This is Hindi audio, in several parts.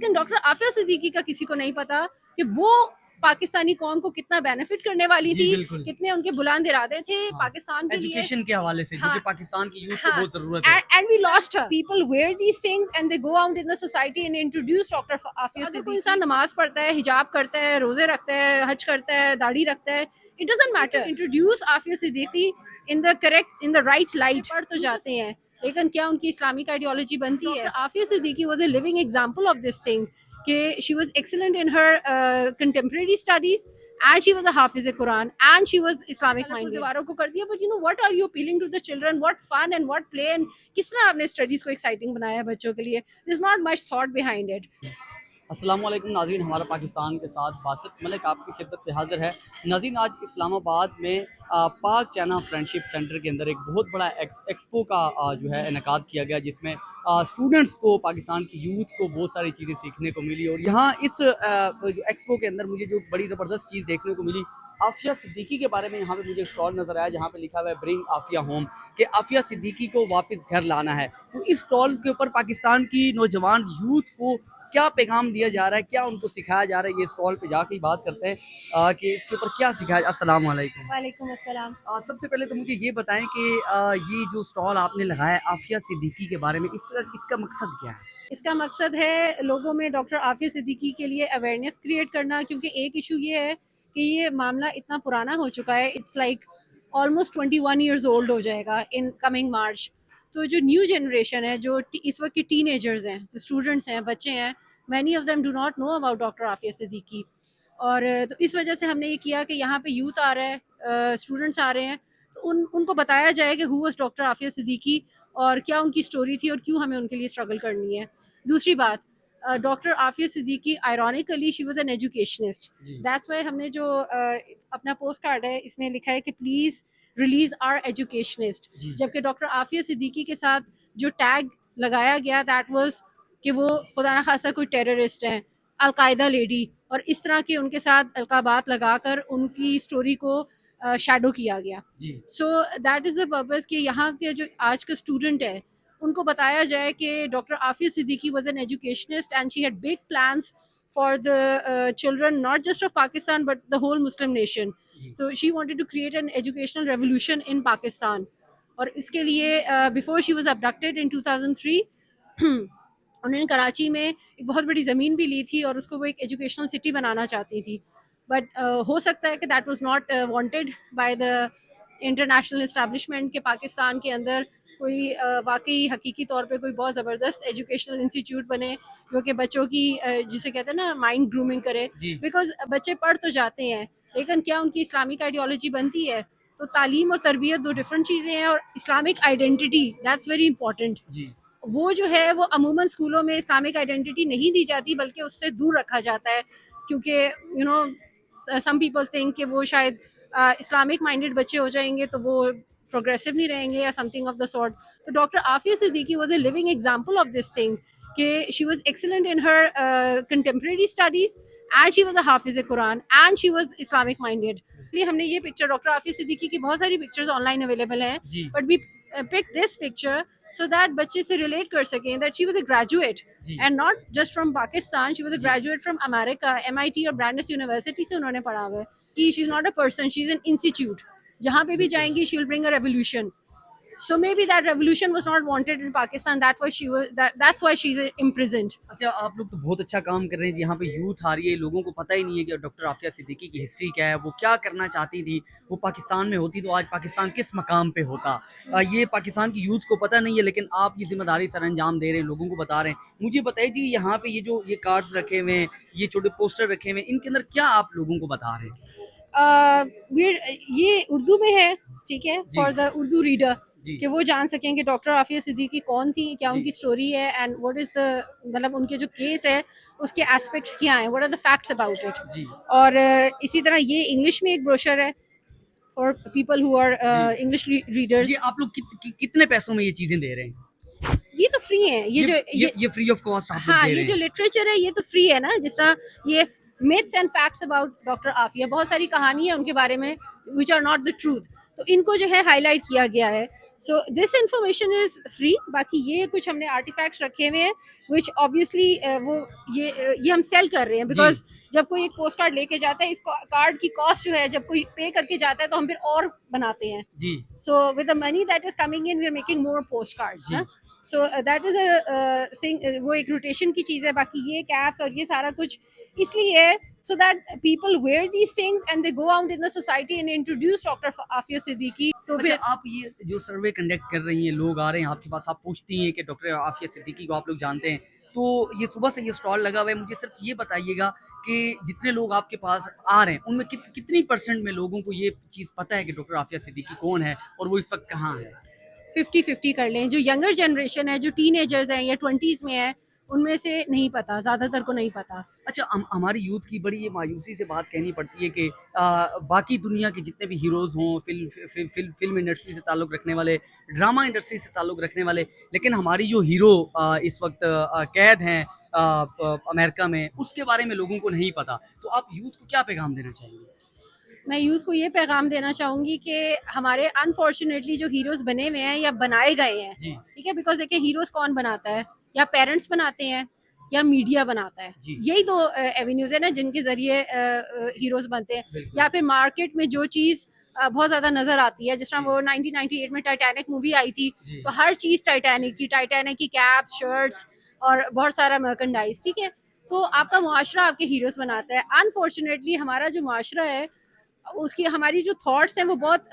लेकिन डॉक्टर आफिया सिद्दीकी का किसी को नहीं पता कि वो पाकिस्तानी कौम को कितना बेनिफिट करने वाली थी, कितने उनके बुलंद इरादे थे पाकिस्तान के लिए, एजुकेशन के हवाले से जो कि पाकिस्तान की यूथ को हाँ, बहुत जरूरत है। and we lost her. People wear these things and they go out in the society and introduce Dr. Afia. अगर कोई इंसान नमाज पढ़ता है, हिजाब करता है, रोजे रखता है, हज करता है, दाढ़ी रखता है, it doesn't matter. Introduce Afia Siddiqui in the right light. पढ़ तो जाते हैं, लेकिन क्या उनकी इस्लामिक आइडियोलॉजी बनती है? Aafia Siddiqui was a living example of this thing. कि she was excellent in her contemporary studies and she was a hafiz Quran and she was Islamic minded. दीवारों को कर दिया, but you know what are you appealing to the children? What fun and what play and किस तरह आपने स्टडीज को एक्साइटिंग बनाया बच्चों के लिए? There's not much thought behind it. अस्सलाम वालेकुम नाज़रीन, हमारा पाकिस्तान के साथ बासित मलिक आपकी खिदमत में हाज़िर है। नाज़रीन, आज इस्लामाबाद में पाक चाइना फ्रेंडशिप सेंटर के अंदर एक बहुत बड़ा एक्सपो का जो है इनेकाद किया गया, जिसमें स्टूडेंट्स को, पाकिस्तान की यूथ को बहुत सारी चीज़ें सीखने को मिली। और यहाँ इस एक्सपो के अंदर मुझे जो बड़ी ज़बरदस्त चीज़ देखने को मिली, आफिया सिद्दीकी के बारे में यहाँ पे मुझे स्टॉल नज़र आया जहाँ पे लिखा हुआ है ब्रिंग आफिया होम, कि आफिया सिद्दीकी को वापस घर लाना है। तो इस स्टॉल्स के ऊपर पाकिस्तान की नौजवान यूथ को क्या पैगाम दिया जा रहा है, क्या उनको सिखाया जा रहा है, ये स्टॉल पे जाके ही बात करते हैं कि इसके ऊपर क्या सिखाया। अस्सलाम वालेकुम। वालेकुम अस्सलाम। सबसे पहले तो मुझे ये बताएं कि ये जो स्टॉल आपने लगाया है आफिया सिद्दीकी के बारे में, इसका मकसद क्या है? इसका मकसद है लोगों में डॉक्टर आफिया सिद्दीकी के लिए अवेयरनेस क्रिएट करना, क्योंकि एक इशू ये है कि ये मामला इतना पुराना हो चुका है, it's like almost 21 years old हो जाएगा इन कमिंग मार्च। तो जो न्यू जनरेशन है, जो इस वक्त के टीनेजर्स हैं, स्टूडेंट्स हैं, बच्चे हैं, many of them do not know about doctor Aafia Siddiqui. और तो इस वजह से हमने ये किया कि यहाँ पे यूथ आ रहा है, स्टूडेंट्स आ रहे हैं, तो उनको बताया जाए कि who was doctor Aafia Siddiqui और क्या उनकी स्टोरी थी और क्यों हमें उनके लिए स्ट्रगल करनी है। दूसरी बात, doctor Aafia Siddiqui ironically she was an educationist, that's why हमने जो अपना पोस्ट कार्ड है इसमें लिखा है कि प्लीज रिलीज आवर एजुकेशनिस्ट, जबकि डॉक्टर आफिया सिद्दीकी के साथ जो टैग लगाया गया दैट वाज कि वो खुदा ना खासा कोई टेररिस्ट हैं, अलकायदा लेडी, और इस तरह के उनके साथ अलकाबात लगाकर उनकी स्टोरी को शैडो किया गया। So that is the purpose कि यहाँ के जो आज का स्टूडेंट है उनको बताया जाए कि doctor Aafia Siddiqui was an educationist and she had big plans for the children not just of Pakistan but the whole Muslim nation. So she wanted to create an educational revolution in Pakistan. और इसके लिए before she was abducted in 2003 उन्होंने कराची में एक बहुत बड़ी ज़मीन भी ली थी और उसको वो एक एजुकेशनल सिटी बनाना चाहती थी, बट हो सकता है कि that was not wanted by the international establishment के पाकिस्तान के अंदर कोई वाकई हकीकी तौर पे कोई बहुत ज़बरदस्त एजुकेशनल इंस्टीट्यूट बने जो कि बच्चों की जिसे कहते हैं ना माइंड ग्रूमिंग करे, बिकॉज बच्चे पढ़ तो जाते हैं लेकिन क्या उनकी इस्लामिक आइडियोलॉजी बनती है? तो तालीम और तरबियत दो डिफरेंट चीज़ें हैं, और Islamic identity that's very important. वो जो है वो अमूमन स्कूलों में इस्लामिक आइडेंटिटी नहीं दी जाती बल्कि उससे दूर रखा जाता है, क्योंकि you know some people think कि वो शायद इस्लामिक माइंडेड बच्चे हो जाएंगे तो वो प्रोग्रेसिव नहीं रहेंगे या समथिंग ऑफ द सॉर्ट। तो doctor Aafia Siddiqui was a living example of this thing कि she was excellent in her contemporary studies and she was a हाफिज Quran and she was Islamic minded. इसलिए हमने ये पिक्चर, डॉक्टर आफिया सिद्दीकी की बहुत सारी पिक्चर्स ऑनलाइन अवेलेबल हैं, but we picked this picture so that बच्चे से relate कर सकें that she was a graduate and not just from Pakistan, she was a graduate from America, MIT और Brandeis University से उन्होंने पढ़ा हुआ है कि she's not a person, she's an institute, जहाँ पे भी जाएंगी she will bring a revolution. So maybe that revolution was not wanted in Pakistan, that's why she's imprisoned. अच्छा, आप लोग तो बहुत अच्छा काम कर रहे हैं। यहाँ पे यूथ आ रही है, लोगों को पता ही नहीं है कि डॉक्टर आफिया सिद्दीकी की हिस्ट्री क्या है, वो क्या करना चाहती थी, वो पाकिस्तान में होती तो आज पाकिस्तान किस मकाम पे होता। ये पाकिस्तान की यूथ को पता नहीं है, लेकिन आप ये जिम्मेदारी सर अंजाम दे रहे हैं, लोगों को बता रहे हैं। मुझे बताइए जी, यहाँ पे ये कार्ड्स रखे हुए हैं, ये छोटे पोस्टर रखे हुए हैं, इनके अंदर क्या आप लोगों को बता रहे हैं? ये उर्दू में है, ठीक है, फॉर द उर्दू रीडर कि वो जान सकें कि डॉक्टर आफिया सिद्दीकी कौन थी, क्या उनकी स्टोरी है एंड व्हाट इज द मतलब उनके जो केस है उसके एस्पेक्ट्स क्या हैं, what are the facts about it. और इसी तरह ये इंग्लिश में एक ब्रोशर है for people who are English readers. ये आप लोग कितने पैसों में ये चीजें दे रहे हैं? ये तो फ्री है, ये फ्री ऑफ कॉस्ट आप लोग हाँ, दे रहे ये हैं। जो लिटरेचर है ये तो फ्री है ना, जिस तरह ये myths and facts about doctor Aafia, बहुत सारी कहानी है उनके बारे में which are not the truth, तो इनको जो है हाईलाइट किया गया है so this information is free. बाकी ये कुछ हमने आर्टिफैक्ट्स रखे हुए हैं विच ऑब्वियसली वो ये हम सेल कर रहे हैं, जी बिकॉज जब कोई एक पोस्ट कार्ड लेके जाता है, इस कार्ड की कॉस्ट जो है जब कोई पे करके जाता है तो हम फिर और बनाते हैं। जी So with the money that is coming in, we are making more postcards. जी ना? So that is a thing. वो एक rotation की चीज़ है। बाकी ये caps और ये सारा कुछ इसलिए है so that people wear these things and they go out in the society and introduce Dr. Afia Siddiqui. तो अच्छा, फिर आप ये जो सर्वे कंडक्ट कर रही हैं, लोग आ रहे हैं आपके पास, आप पूछती हैं कि डॉक्टर आफिया सिद्दीकी को आप लोग जानते हैं, तो ये सुबह से ये स्टॉल लगा हुआ है, मुझे सिर्फ ये बताइएगा कि जितने लोग आपके पास आ रहे हैं उनमें कितनी परसेंट में लोगों को ये चीज़ पता है कि डॉक्टर आफिया सिद्दीकी कौन है और वो इस वक्त कहाँ है? 50-50 कर लें। जो यंगर जनरेशन है, जो टीनेजर्स हैं या 20s में है, उनमें से नहीं पता, ज़्यादातर को नहीं पता। अच्छा, हमारी यूथ की बड़ी ये मायूसी से बात कहनी पड़ती है कि बाकी दुनिया के जितने भी हीरोज़ हों, फ़िल्म इंडस्ट्री से ताल्लुक़ रखने वाले, ड्रामा इंडस्ट्री से ताल्लुक़ रखने वाले, लेकिन हमारी जो हीरो इस वक्त कैद हैं अमेरिका में, उसके बारे में लोगों को नहीं पता। तो आप यूथ को क्या पैगाम देना चाहेंगे? मैं यूथ को ये पैगाम देना चाहूँगी कि हमारे अनफॉर्चुनेटली जो हीरोज़ बने हुए हैं या बनाए गए हैं, जी ठीक है, बिकॉज देखिए हीरोज़ कौन बनाता है? या पेरेंट्स बनाते हैं या मीडिया बनाता है। जी यही दो एवेन्यूज़ है ना जिनके ज़रिए हीरोज़ बनते हैं। बिल्कुल। या फिर मार्केट में जो चीज़ बहुत ज़्यादा नज़र आती है, जिस तरह जी वो 1998 में टाइटैनिक मूवी आई थी, जी तो हर चीज़ टाइटैनिक थी। टाइटैनिक की कैप्स, शर्ट्स और बहुत सारा मर्केंडाइज़, ठीक है? तो आपका मुआशरा आपके हीरोज़ बनाता है। अनफॉर्चुनेटली हमारा जो मुआशरा है, उसकी हमारी जो थॉट्स हैं वो बहुत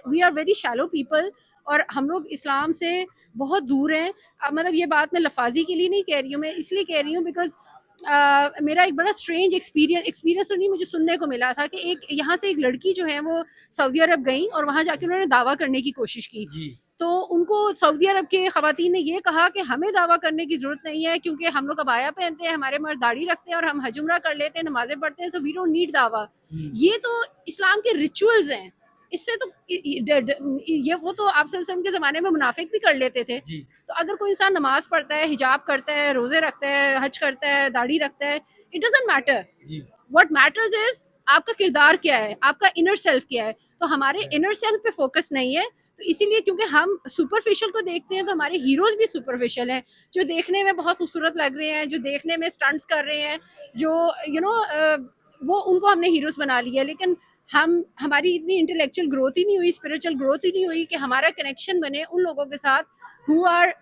we are very shallow people, और हम लोग इस्लाम से बहुत दूर हैं। मतलब ये बात मैं लफाजी के लिए नहीं कह रही हूँ, मैं इसलिए कह रही हूँ बिकॉज मेरा एक बड़ा स्ट्रेंज एक्सपीरियंस तो नहीं, मुझे सुनने को मिला था कि एक यहाँ से एक लड़की जो है वो सऊदी अरब गई और वहाँ जाके उन्होंने दावा करने की कोशिश की। जी तो उनको सऊदी अरब के खवातीन ने ये कहा कि हमें दावा करने की ज़रूरत नहीं है, क्योंकि हम लोग अबाया पहनते हैं, हमारे मर्द दाढ़ी रखते हैं और हम हज उम्रा कर लेते हैं, नमाज़ें पढ़ते हैं, तो वी डोंट नीड दावा। ये तो इस्लाम के रिचुअल्स हैं। इससे तो ये वो तो आप सल्लल्लाहु अलैहि वसल्लम के ज़माने में मुनाफिक भी कर लेते थे। जी तो अगर कोई इंसान नमाज़ पढ़ता है, हिजाब करता है, रोज़े रखता है, हज करता है, दाढ़ी रखता है, इट डज़न्ट मैटर। जी व्हाट मैटर्स इज़ आपका किरदार क्या है, आपका इनर सेल्फ क्या है। तो हमारे इनर सेल्फ पे फोकस नहीं है, तो इसीलिए क्योंकि हम सुपरफिशियल को देखते हैं, तो हमारे हीरोज भी सुपरफिशियल हैं, जो देखने में बहुत खूबसूरत लग रहे हैं, जो देखने में स्टंट्स कर रहे हैं, जो वो उनको हमने हीरोज बना लिया। लेकिन हमारी इतनी इंटेलेक्चुअल ग्रोथ ही नहीं हुई, स्पिरिचुअल ग्रोथ ही नहीं हुई कि हमारा कनेक्शन बने उन लोगों के साथ हु आर,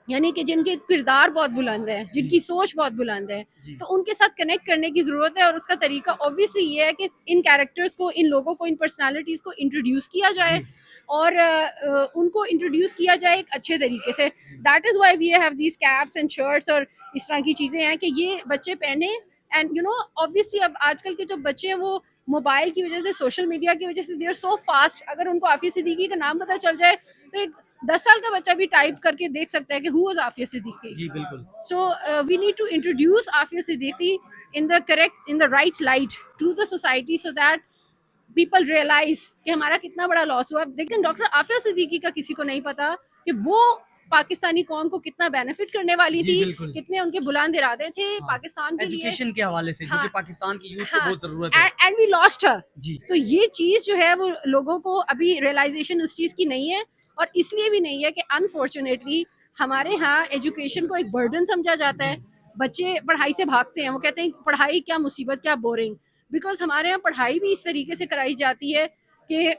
यानी कि जिनके किरदार बहुत बुलंद है, जिनकी सोच बहुत बुलंद है। जी तो उनके साथ कनेक्ट करने की ज़रूरत है, और उसका तरीका ऑब्वियसली ये है कि इन कैरेक्टर्स को, इन लोगों को, इन पर्सनालिटीज़ को इंट्रोड्यूस किया जाए जी और उनको इंट्रोड्यूस किया जाए एक अच्छे तरीके से। That is why we have these caps and shirts और इस तरह की चीज़ें हैं कि ये बच्चे पहने। एंड ऑब्वियसली अब आजकल के जो बच्चे हैं वो मोबाइल की वजह से, सोशल मीडिया की वजह से दे आर सो फास्ट। अगर उनको आफिया सिद्दीकी का नाम पता चल जाए तो एक 10 साल का बच्चा भी टाइप करके देख सकता है कि हु वाज आफिया सिद्दीकी। जी बिल्कुल। So we need to introduce Afia Siddiqui in the right light to the society so that people realize कि हमारा कितना बड़ा लॉस हुआ। लेकिन डॉक्टर आफिया सिद्दीकी का किसी को नहीं पता कि वो पाकिस्तानी कौम को कितना बेनिफिट करने वाली जी थी, बिल्कुल। कितने उनके बुलंद इरादे थे हाँ, पाकिस्तान के लिए। एजुकेशन के हवाले से जो हाँ कि पाकिस्तान की यूथ को हाँ, बहुत ज़रूरत है। And we lost her. जी तो ये चीज़ जो है वो लोगों को अभी रियलाइजेशन उस चीज़ की नहीं है, और इसलिए भी नहीं है कि अनफॉर्चुनेटली हमारे यहाँ एजुकेशन को एक बर्डन समझा जाता है। बच्चे पढ़ाई से भागते हैं, वो कहते हैं पढ़ाई क्या मुसीबत, क्या बोरिंग। बिकॉज हमारे यहाँ पढ़ाई भी इस तरीके से कराई जाती है कि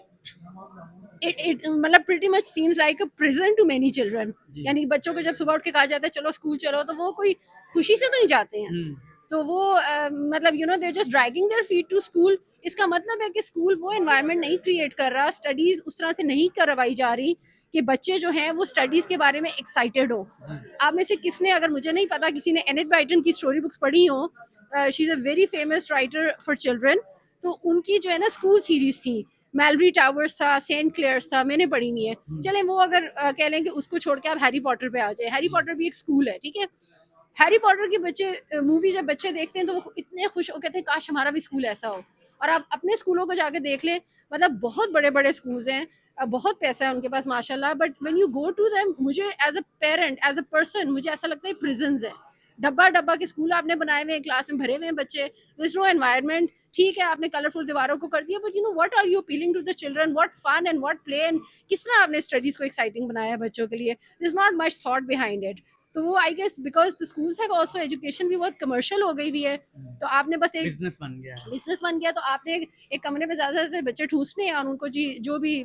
इट मतलब pretty much seems like a prison to many children. जी यानी बच्चों को जब सुबह उठ के कहा जाता है चलो स्कूल चलो, तो वो कोई खुशी से तो नहीं जाते हैं। तो वो मतलब they just dragging their feet to school. इसका मतलब है कि स्कूल वो एनवायरनमेंट नहीं क्रिएट कर रहा, स्टडीज उस तरह से नहीं करवाई जा रही कि बच्चे जो हैं वो स्टडीज के बारे में एक्साइटेड हो। जी आप में से किसने, अगर मुझे नहीं पता, किसी ने एनेट बाइटन की स्टोरी बुक्स पढ़ी हो, she is a very famous writer for children. तो उनकी जो है ना स्कूल सीरीज थी, मेलरी टावर्स था, सेंट क्लेयर्स था, मैंने पढ़ी नहीं है। चलें वो अगर कह लें कि उसको छोड़ के आप हैरी पॉटर पे आ जाए, हैरी पॉटर भी एक स्कूल है, ठीक है। हैरी पॉटर के बच्चे मूवी जब बच्चे देखते हैं तो वो इतने खुश हो, कहते हैं काश हमारा भी स्कूल ऐसा हो। और आप अपने स्कूलों को जाके देख लें, मतलब बहुत बड़े बड़े स्कूल्स हैं, बहुत पैसा है उनके पास माशाल्लाह, but when you go to them, मुझे as a parent, as a person, मुझे ऐसा लगता है प्रिजन्स है। डब्बा डब्बा के स्कूल आपने बनाए हुए हैं, क्लास में भरे हुए हैं बच्चे, नो एनवायरनमेंट। ठीक है आपने कलरफुल दीवारों को कर दिया, but you know what are you appealing to the children, what fun and what play, and किस तरह आपने स्टडीज को एक्साइटिंग बनाया है बच्चों के लिए, this is not much thought behind it. तो वो I guess because the schools have also education भी बहुत कमर्शियल हो गई हुई है, तो आपने बस एक बिजनेस बन गया है। बिजनेस बन गया, तो आपने एक कमरे में ज़्यादा से ज़्यादा बच्चे ठूसने हैं और उनको जी जो भी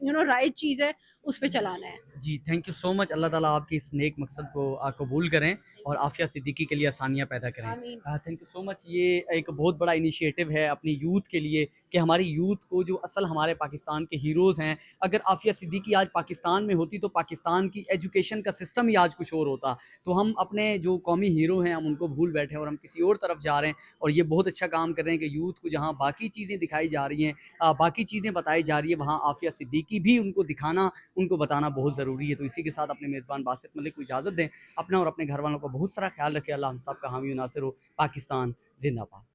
राइट चीज़ है उस पर चलाना है। जी, थैंक यू सो मच। अल्लाह ताला आपके इस नेक मकसद को कबूल करें और आफ़िया सिद्दीकी के लिए आसानियाँ पैदा करें। आमीन। Thank you so much. ये एक बहुत बड़ा इनिशिएटिव है अपनी यूथ के लिए कि हमारी यूथ को, जो असल हमारे पाकिस्तान के हीरोज़ हैं, अगर आफ़िया सिद्दीकी आज पाकिस्तान में होती तो पाकिस्तान की एजुकेशन का सिस्टम ही आज कुछ और होता। तो हम अपने जो कौमी हीरो हैं हम उनको भूल बैठे हैं और हम किसी और तरफ जा रहे हैं, और ये बहुत अच्छा काम कर रहे हैं कि यूथ को जहाँ बाकी चीज़ें दिखाई जा रही हैं, बाकी चीज़ें बताई जा रही है, वहाँ आफ़िया सिद्दीकी भी उनको दिखाना, उनको बताना बहुत ज़रूरी है। तो इसी के साथ अपने मेज़बान बासित मलिक को इजाज़त दें। अपना और अपने घर वालों का बहुत सारा ख्याल रखें। अल्लाह हम सब का हामी और नासिर हो। पाकिस्तान ज़िंदाबाद।